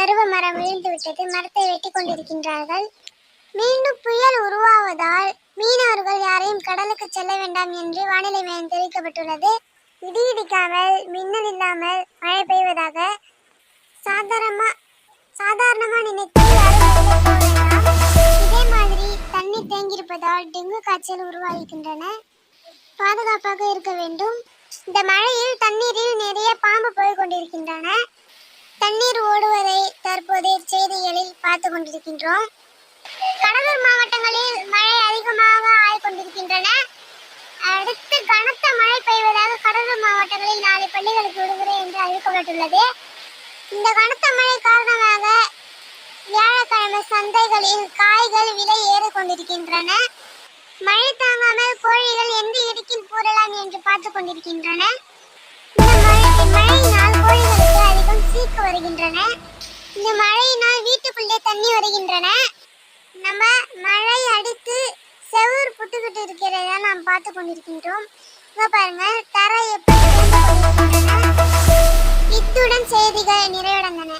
கருவ மரம் விழுந்து விட்டது. மரத்தை வெட்டி கொண்டிருக்கின்றார்கள். மீண்டும் புயல் உருவாவதால் மீனவர்கள் யாரையும் கடலுக்கு செல்ல வேண்டாம் என்று வானிலை மையம் தெரிவிக்கப்பட்டுள்ளது. இடி இடிக்காமல் மின்னல் இல்லாமல் மழை பெய்வதாக சாதாரணமா நினைத்து இதே மாதிரி தண்ணீர் தேங்கியிருப்பதால் டெங்கு காய்ச்சல் உருவாகின்றன. பாதுகாப்பாக இருக்க வேண்டும். இந்த மழையில் தண்ணீரில் நிறைய பாம்பு போய் கொண்டிருக்கின்றன. தண்ணீர் ஓடுவதை தற்போதைய செய்திகளில் பார்த்து கொண்டிருக்கின்றோம். கடலூர் மாவட்டங்களில் மழை அதிகமாக ஆய்கொண்டிருக்கின்றன. அடுத்து கனத்த மழை பெய்வதாக கடலூர் மாவட்டங்களில் நாளை பள்ளிகளுக்கு விடுமுறை என்று அறிவிக்கப்பட்டுள்ளது. இந்த கனத்த மழை காரணமாக வியாழக்கிழமை சந்தைகளில் காய்கள் விலை ஏறிக் கொண்டிருக்கின்றன. மழை தாங்காமல் கோழிகள் எந்த இடுக்கில் கூறலாம் என்று பார்த்து கொண்டிருக்கின்றன. இந்த மழையினால் கோழிகளுக்கு அதிகம் சீக்கு வருகின்றன. இந்த மழையினால் வீட்டுக்குள்ளே தண்ணி வருகின்றன. நம்ம மழை அடித்து செவுறு புட்டுக்கிட்டு இருக்கிறத நாம் பார்த்து கொண்டிருக்கின்றோம். இங்க பாருங்க, தரை எப்படி இத்துடன் செய்திகள் நிறைவடைந்தன.